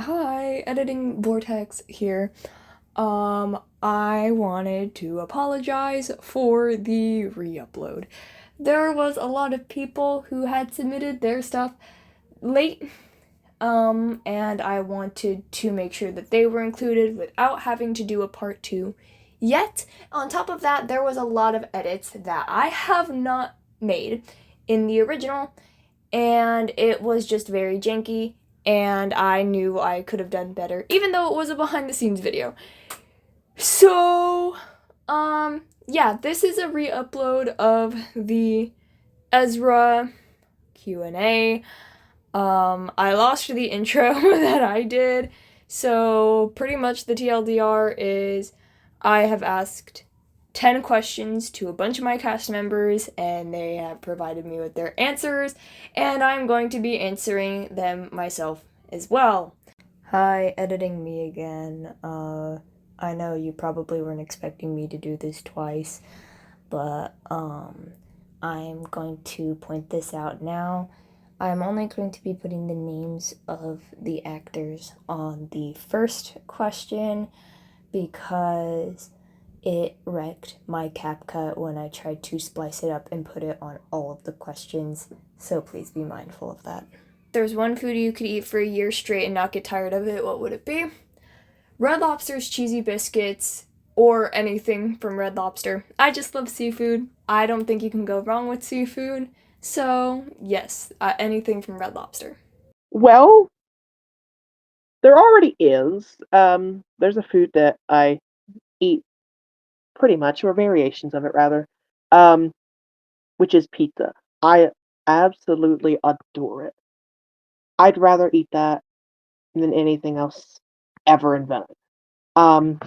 Hi, editing Vortex here. I wanted to apologize for the re-upload. There was a lot of people who had submitted their stuff late, and I wanted to make sure that they were included without having to do a part 2 yet. On top of that, there was a lot of edits that I have not made in the original, and it was just very janky, and I knew I could have done better, even though it was a behind the scenes video. So, yeah, this is a re-upload of the EZRA Q&A. I lost the intro that I did, so pretty much the TLDR is I have asked 10 questions to a bunch of my cast members, and they have provided me with their answers, and I'm going to be answering them myself as well. Hi, editing me again. I know you probably weren't expecting me to do this twice, but I'm going to point this out now. I'm only going to be putting the names of the actors on the first question because it wrecked my CapCut when I tried to splice it up and put it on all of the questions, so please be mindful of that. If there's one food you could eat for a year straight and not get tired of it, what would it be? Red Lobster's cheesy biscuits, or anything from Red Lobster. I just love seafood. I don't think you can go wrong with seafood. So, yes, anything from Red Lobster. Well, there already is. There's a food that I eat pretty much, or variations of it rather, which is pizza. I absolutely adore it. I'd rather eat that than anything else ever invented. Um,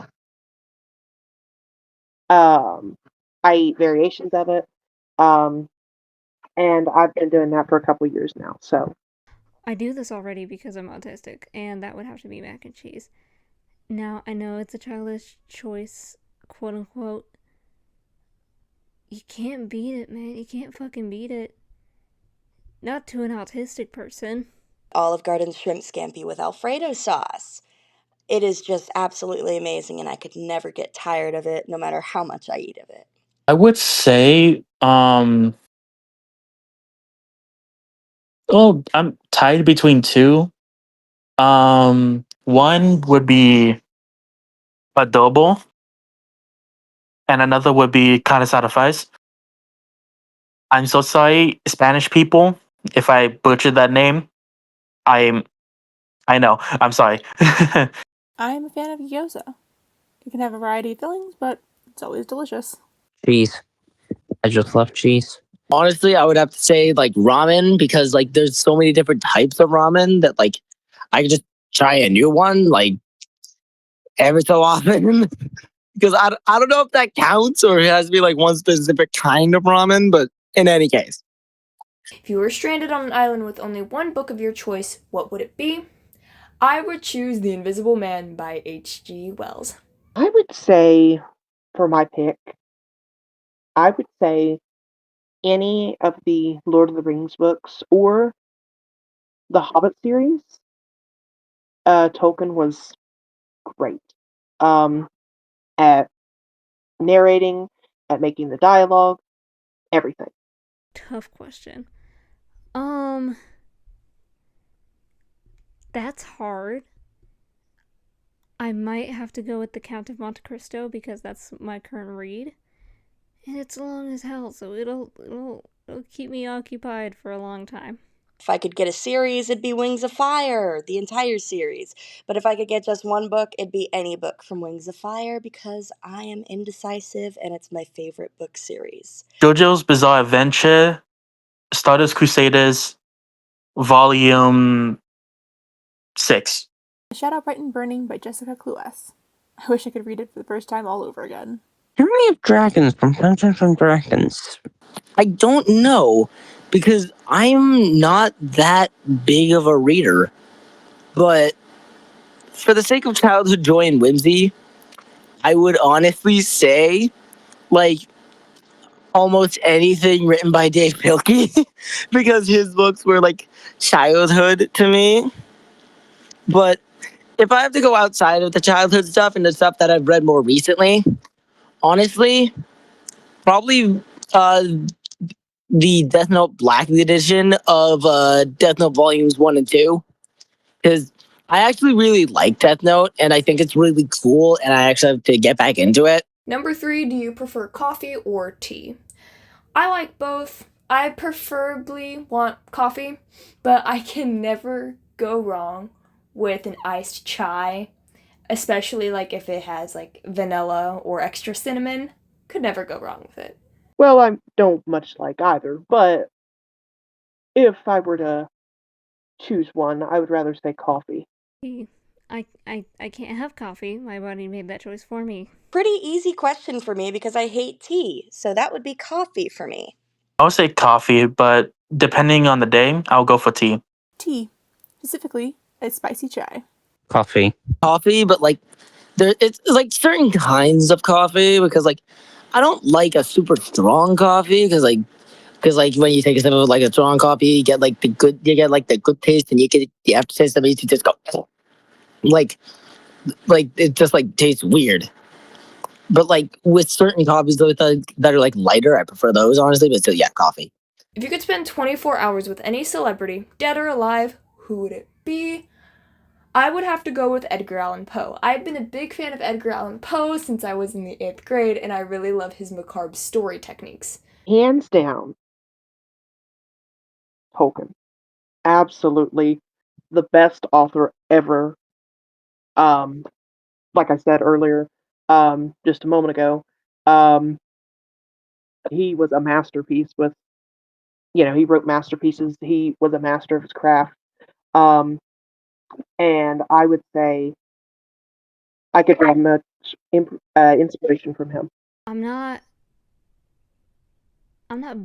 I eat variations of it, um, and I've been doing that for a couple years now. So I do this already because I'm autistic, and that would have to be mac and cheese. Now, I know it's a childish choice, quote unquote. You can't beat it, man. You can't fucking beat it. Not to an autistic person. Olive Garden shrimp scampi with Alfredo sauce. It is just absolutely amazing, and I could never get tired of it, no matter how much I eat of it. I would say, I'm tied between two. One would be adobo, and another would be carne asada fries. I'm so sorry, Spanish people, if I butchered that name. I'm, I know. I'm sorry. I'm a fan of gyoza. You can have a variety of fillings, but it's always delicious. Cheese. I just love cheese. Honestly, I would have to say like ramen because like there's so many different types of ramen that like I could just try a new one like every so often. Because I don't know if that counts or it has to be like one specific kind of ramen, but in any case. If you were stranded on an island with only one book of your choice, what would it be? I would choose The Invisible Man by H.G. Wells. I would say, for my pick, I would say any of the Lord of the Rings books or the Hobbit series. Tolkien was great at narrating, at making the dialogue, everything. Tough question. That's hard. I might have to go with The Count of Monte Cristo because that's my current read. And it's long as hell, so it'll keep me occupied for a long time. If I could get a series, it'd be Wings of Fire, the entire series. But if I could get just one book, it'd be any book from Wings of Fire because I am indecisive and it's my favorite book series. JoJo's Bizarre Adventure, Stardust Crusaders, Volume 6. Shadow Bright and Burning by Jessica Cluess. I wish I could read it for the first time all over again. Journey of Dragons from Dungeons and Dragons. I don't know because I'm not that big of a reader. But for the sake of childhood joy and whimsy, I would honestly say like almost anything written by Dave Pilkey because his books were like childhood to me. But if I have to go outside of the childhood stuff and the stuff that I've read more recently, honestly, probably the Death Note Black edition of Death Note Volumes 1 and 2. Because I actually really like Death Note, and I think it's really cool, and I actually have to get back into it. Number 3, do you prefer coffee or tea? I like both. I preferably want coffee, but I can never go wrong with an iced chai, especially like if it has like vanilla or extra cinnamon. Could never go wrong with it. Well, I don't much like either, but if I were to choose one, I would rather say coffee. I can't have coffee. My body made that choice for me. Pretty easy question for me because I hate tea, so that would be coffee for me. I would say coffee, but depending on the day, I'll go for tea. Tea, specifically a spicy chai. Coffee, but like it's like certain kinds of coffee, because like I don't like a super strong coffee, because like when you take a sip of like a strong coffee, you get like the good taste, and you get the aftertaste that makes you just go like it just like tastes weird. But like with certain coffees that are like lighter, I prefer those honestly. But still, yeah, coffee. If you could spend 24 hours with any celebrity, dead or alive, who would it be? I would have to go with Edgar Allan Poe. I've been a big fan of Edgar Allan Poe since I was in the 8th grade, and I really love his macabre story techniques. Hands down, Tolkien. Absolutely the best author ever. Like I said earlier, just a moment ago, he was a masterpiece with, he wrote masterpieces. He was a master of his craft. Um, and I would say I could draw much inspiration from him. I'm not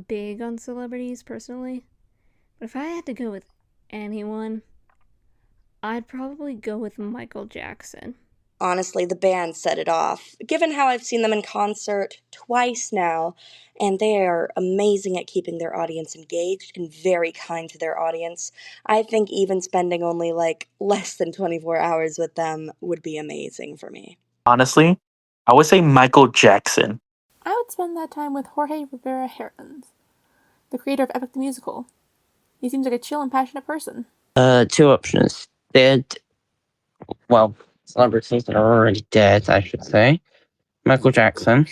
big on celebrities personally, but if I had to go with anyone, I'd probably go with Michael Jackson. Honestly, the band set it off. Given how I've seen them in concert twice now, and they are amazing at keeping their audience engaged and very kind to their audience, I think even spending only like less than 24 hours with them would be amazing for me. Honestly, I would say Michael Jackson. I would spend that time with Jorge Rivera Herrans, the creator of Epic the Musical. He seems like a chill and passionate person. Two options. Dead. Well, celebrities that are already dead, I should say. Michael Jackson.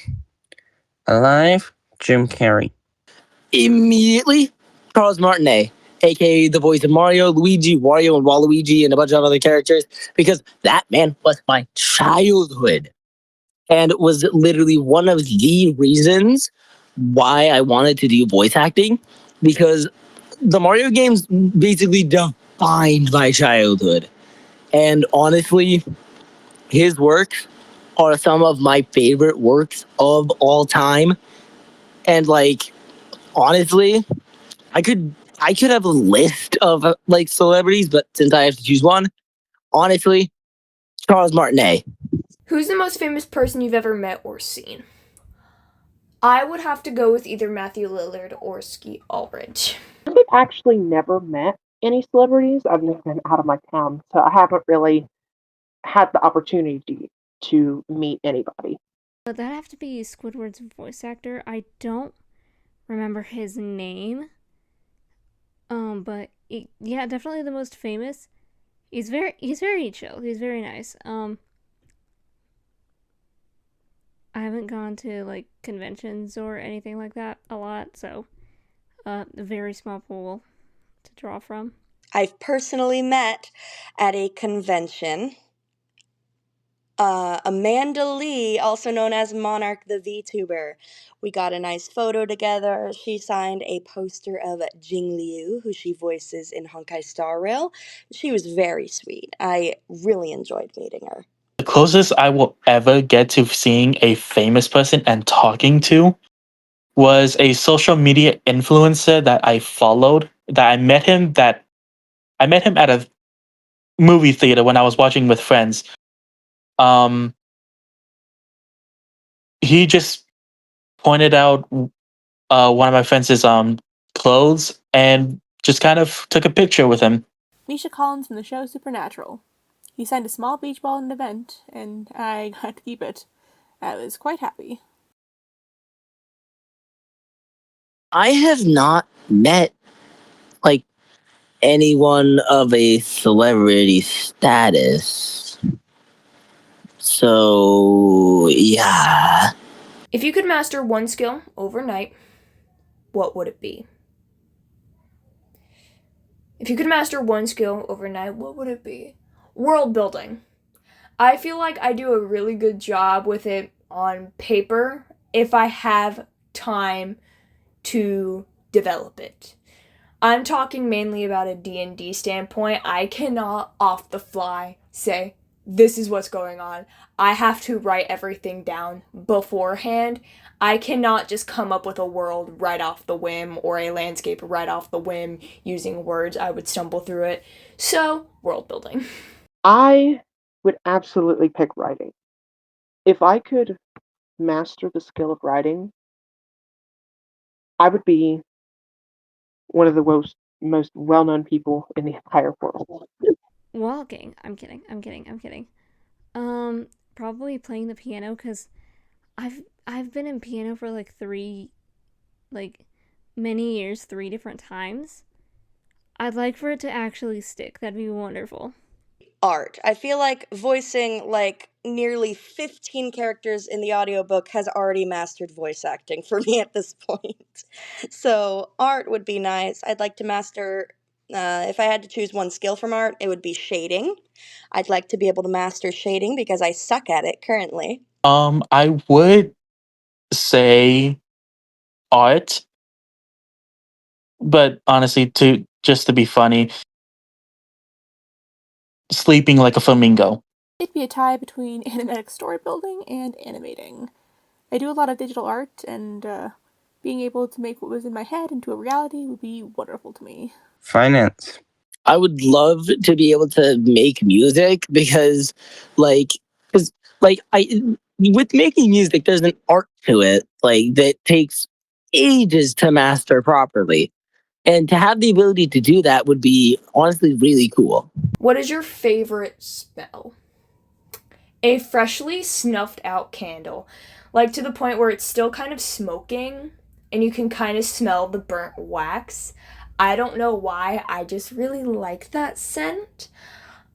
Alive. Jim Carrey. Immediately, Charles Martinet, aka the voice of Mario, Luigi, Wario, and Waluigi, and a bunch of other characters, because that man was my childhood, and was literally one of the reasons why I wanted to do voice acting, because the Mario games basically defined my childhood. And honestly, his works are some of my favorite works of all time. And like, honestly, I could have a list of like celebrities, but since I have to choose one, honestly, Charles Martinet. Who's the most famous person you've ever met or seen? I would have to go with either Matthew Lillard or Ski Ulrich. I've actually never met any celebrities. I've never been out of my town, so I haven't really had the opportunity to meet anybody. But that'd have to be Squidward's voice actor. I don't remember his name. But yeah, definitely the most famous. He's very chill. He's very nice. I haven't gone to like conventions or anything like that a lot, so a very small pool to draw from. I've personally met at a convention Amanda Lee, also known as Monarch the VTuber. We got a nice photo together. She signed a poster of Jing Liu, who she voices in Honkai Star Rail. She was very sweet. I really enjoyed meeting her. The closest I will ever get to seeing a famous person and talking to was a social media influencer that I followed. That I met him at a movie theater when I was watching with friends. He just pointed out one of my friends' clothes and just kind of took a picture with him. Misha Collins from the show Supernatural. He signed a small beach ball at an event, and I got to keep it. I was quite happy. I have not met, like, anyone of a celebrity status. So, yeah. If you could master one skill overnight, what would it be? If you could master one skill overnight, what would it be? World building. I feel like I do a really good job with it on paper if I have time to develop it. I'm talking mainly about a D&D standpoint. I cannot off the fly say, this is what's going on. I have to write everything down beforehand. I cannot just come up with a world right off the whim or a landscape right off the whim using words. I would stumble through it. So, world building. I would absolutely pick writing. If I could master the skill of writing, I would be one of the most well-known people in the entire world. Walking. I'm kidding. Probably playing the piano because I've been in piano for like many years, 3 different times. I'd like for it to actually stick. That'd be wonderful. Art. I feel like voicing like nearly 15 characters in the audiobook has already mastered voice acting for me at this point. So, art would be nice. I'd like to master, if I had to choose one skill from art, it would be shading. I'd like to be able to master shading because I suck at it currently. I would say art, but honestly, to be funny, sleeping like a flamingo. It'd be a tie between animatic story building and animating. I do a lot of digital art, and being able to make what was in my head into a reality would be wonderful to me. Finance. I would love to be able to make music because, with making music, there's an art to it, like, that takes ages to master properly. And to have the ability to do that would be honestly really cool. What is your favorite smell? A freshly snuffed out candle. Like to the point where it's still kind of smoking and you can kind of smell the burnt wax. I don't know why, I just really like that scent.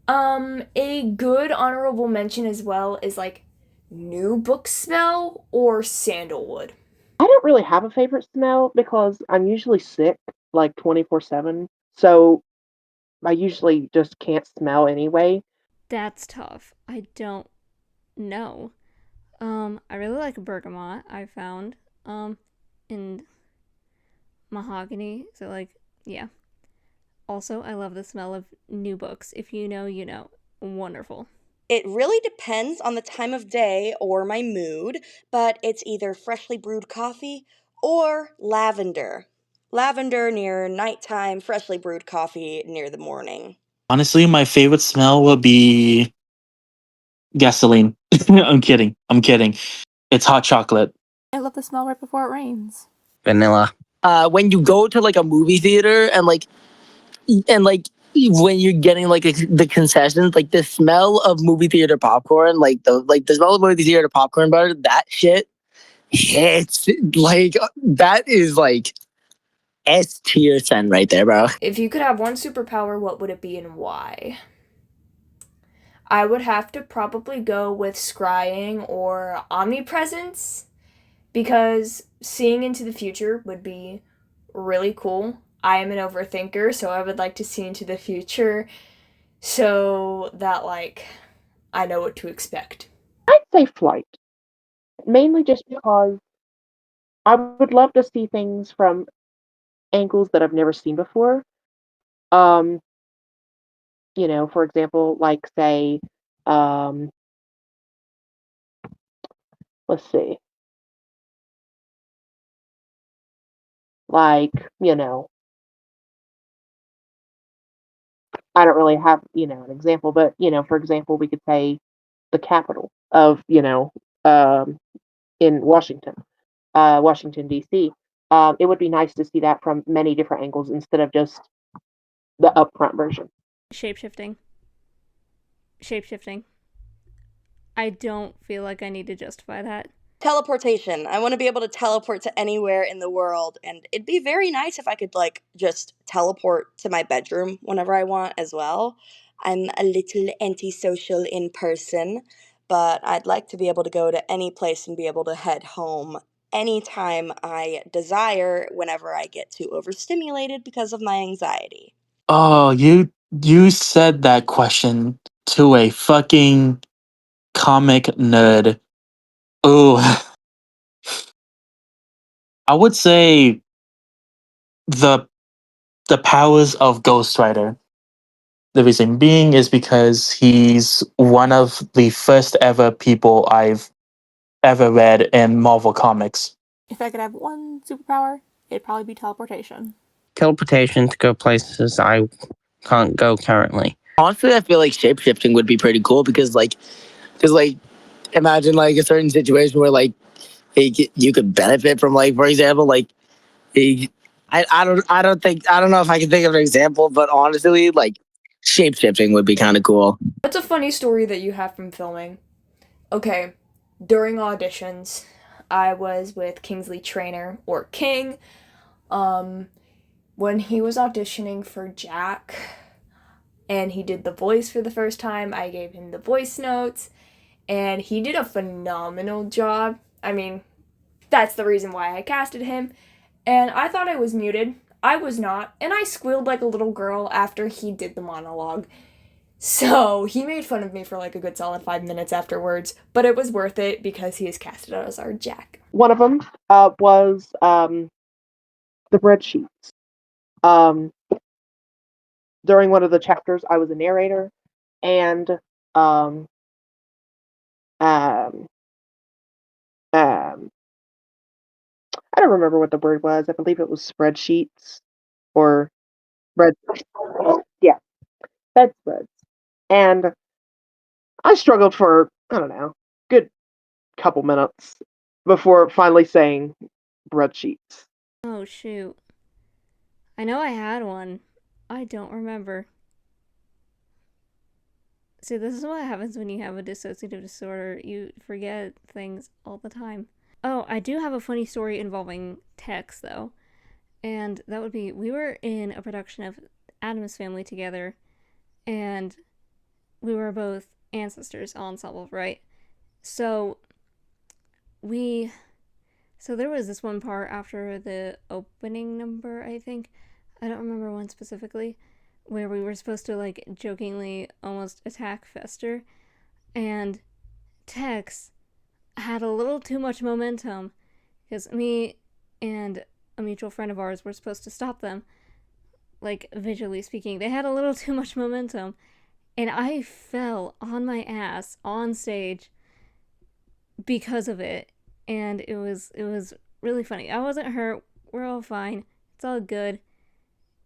A good honorable mention as well is like new book smell or sandalwood. I don't really have a favorite smell because I'm usually sick like 24/7. So I usually just can't smell anyway. That's tough. I don't know. I really like bergamot, I found. And mahogany. So, like, yeah. Also, I love the smell of new books. If you know, you know. Wonderful. It really depends on the time of day or my mood, but it's either freshly brewed coffee or lavender. Lavender near nighttime, freshly brewed coffee near the morning. Honestly, my favorite smell would be gasoline. I'm kidding. It's hot chocolate. I love the smell right before it rains. Vanilla. When you go to like a movie theater and when you're getting like the concessions, like the smell of movie theater popcorn, the smell of movie theater popcorn butter, that shit hits. Like that is like S tier scent right there, bro. If you could have one superpower, what would it be and why? I would have to probably go with scrying or omnipresence because seeing into the future would be really cool. I am an overthinker, so I would like to see into the future so that, like, I know what to expect. I'd say flight, mainly just because I would love to see things from angles that I've never seen before. Um, for example, like say, um, let's see, like, I don't really have, an example, but, for example, we could say the capital of, in Washington, Washington, D.C. It would be nice to see that from many different angles instead of just the upfront version. Shapeshifting. Shapeshifting. I don't feel like I need to justify that. Teleportation. I want to be able to teleport to anywhere in the world, and it'd be very nice if I could, like, just teleport to my bedroom whenever I want as well. I'm a little antisocial in person, but I'd like to be able to go to any place and be able to head home anytime I desire whenever I get too overstimulated because of my anxiety. Oh, you said that question to a fucking comic nerd. Ooh, I would say the the powers of Ghost Rider. The reason being is because he's one of the first ever people I've ever read in Marvel Comics. If I could have one superpower, it'd probably be teleportation. Teleportation to go places I can't go currently. Honestly, I feel like shapeshifting would be pretty cool because imagine like a certain situation where like you could benefit from, like, for example, like I don't know if I can think of an example, but honestly, like, shapeshifting would be kind of cool. What's a funny story that you have from filming? Okay, during auditions, I was with Kingsley Trainer, or King, when he was auditioning for Jack, and he did the voice for the first time. I gave him the voice notes, and he did a phenomenal job. I mean, that's the reason why I casted him. And I thought I was muted. I was not, and I squealed like a little girl after he did the monologue. So he made fun of me for like a good solid 5 minutes afterwards, but it was worth it because he is casted as our Jack. One of them was the breadsheets. During one of the chapters, I was a narrator, and I don't remember what the word was. I believe it was spreadsheets or red. Yeah, bedspreads. And I struggled for, I don't know, good couple minutes before finally saying breadsheets. Oh, shoot. I know I had one. I don't remember. See, this is what happens when you have a dissociative disorder. You forget things all the time. Oh, I do have a funny story involving text, though. And that would be, we were in a production of Addams Family together, and we were both ancestors ensemble, right? So there was this one part after the opening number, I think. I don't remember one specifically, where we were supposed to, like, jokingly almost attack Fester, and Tex had a little too much momentum, because me and a mutual friend of ours were supposed to stop them, like, visually speaking. They had a little too much momentum, and I fell on my ass on stage because of it, and it was really funny. I wasn't hurt. We're all fine. It's all good.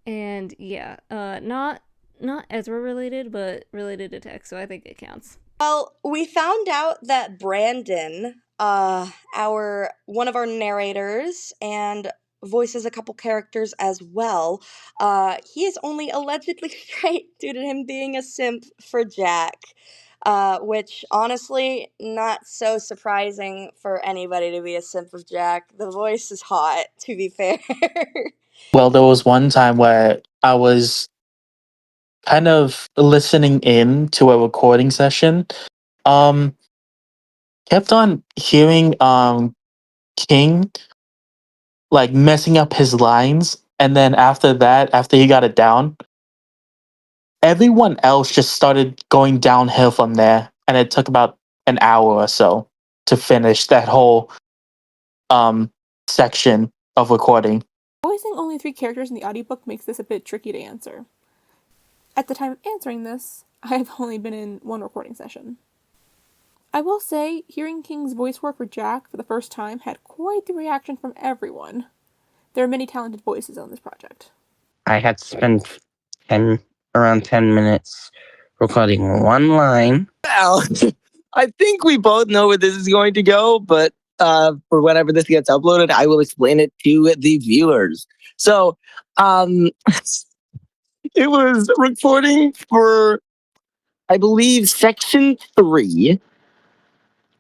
And yeah, not EZRA related, but related to tech, so I think it counts. Well, we found out that Brandan, one of our narrators and voices a couple characters as well, he is only allegedly straight due to him being a simp for Jack. Which, honestly, not so surprising for anybody to be a simp of Jack. The voice is hot, to be fair. Well, there was one time where I was kind of listening in to a recording session. Kept on hearing King like messing up his lines, and then after he got it down, everyone else just started going downhill from there, and it took about an hour or so to finish that whole section of recording. Voicing only 3 characters in the audiobook makes this a bit tricky to answer. At the time of answering this, I have only been in one recording session. I will say, hearing King's voice work for Jack for the first time had quite the reaction from everyone. There are many talented voices on this project. I had to spend around 10 minutes recording one line. Well, I think we both know where this is going to go, but for whenever this gets uploaded, I will explain it to the viewers. So, it was recording for I believe section 3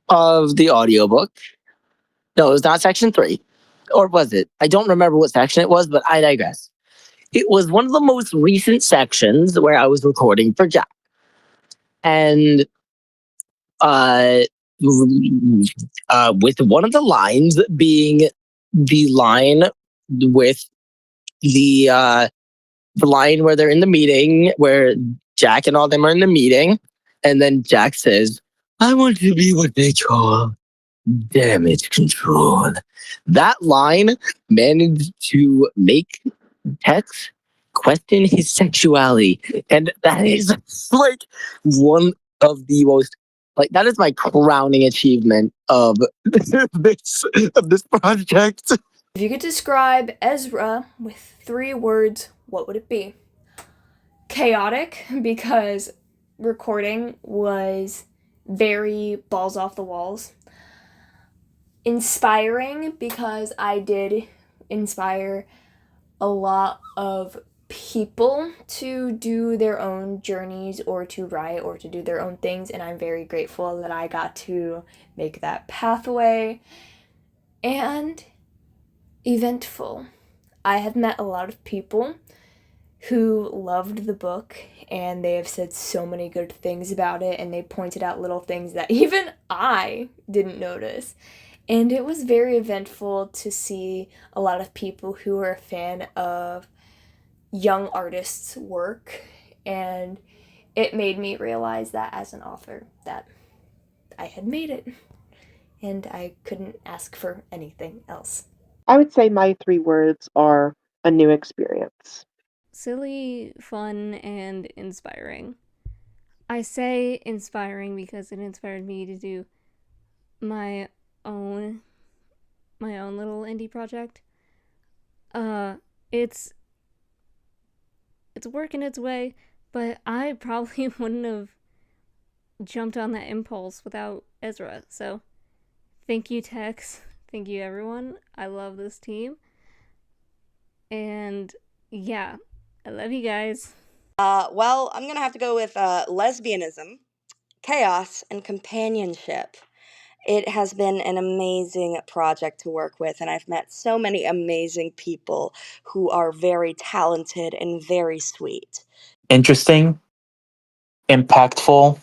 of the audiobook. No, it was not section 3. Or was it? I don't remember what section it was, but I digress. It was one of the most recent sections where I was recording for Jack. And with one of the lines being the line with the line where they're in the meeting, where Jack and all them are in the meeting, and then Jack says, "I want to be what they call damage control." That line managed to make Tex question his sexuality, and that is like one of the most that is my crowning achievement of this project. If you could describe EZRA with 3 words, what would it be? Chaotic, because recording was very balls off the walls. Inspiring, because I did inspire a lot of people to do their own journeys or to write or to do their own things, and I'm very grateful that I got to make that pathway. And eventful. I have met a lot of people who loved the book, and they have said so many good things about it, and they pointed out little things that even I didn't notice. And it was very eventful to see a lot of people who are a fan of young artists' work, and it made me realize that as an author that I had made it, and I couldn't ask for anything else. I would say my 3 words are a new experience. Silly, fun, and inspiring. I say inspiring because it inspired me to do my own little indie project. It's working its way, but I probably wouldn't have jumped on that impulse without EZRA. So thank you, Tex. Thank you, everyone. I love this team. And yeah, I love you guys. Well, I'm going to have to go with lesbianism, chaos, and companionship. It has been an amazing project to work with, and I've met so many amazing people who are very talented and very sweet. Interesting, impactful,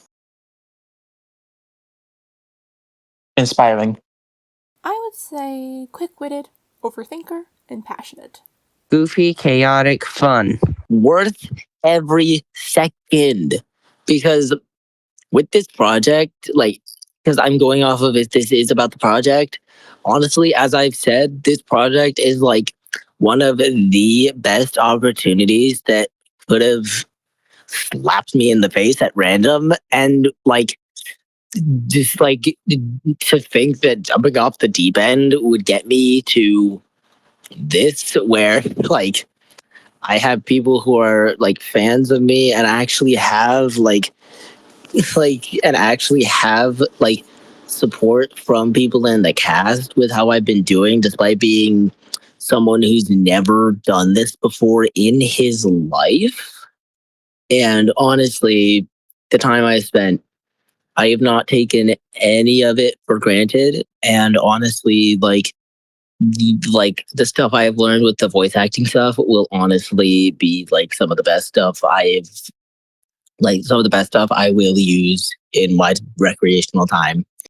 inspiring. I would say quick-witted, overthinker, and passionate. Goofy, chaotic, fun. Worth every second. Because with this project, because I'm going off of it, this is about the project. Honestly, as I've said, this project is one of the best opportunities that could have slapped me in the face at random. And just to think that jumping off the deep end would get me to this, where I have people who are fans of me and actually have support from people in the cast with how I've been doing, despite being someone who's never done this before in his life. And honestly, the time I spent, I have not taken any of it for granted. And honestly, the stuff I have learned with the voice acting stuff will honestly be some of the best stuff I will use in my recreational time.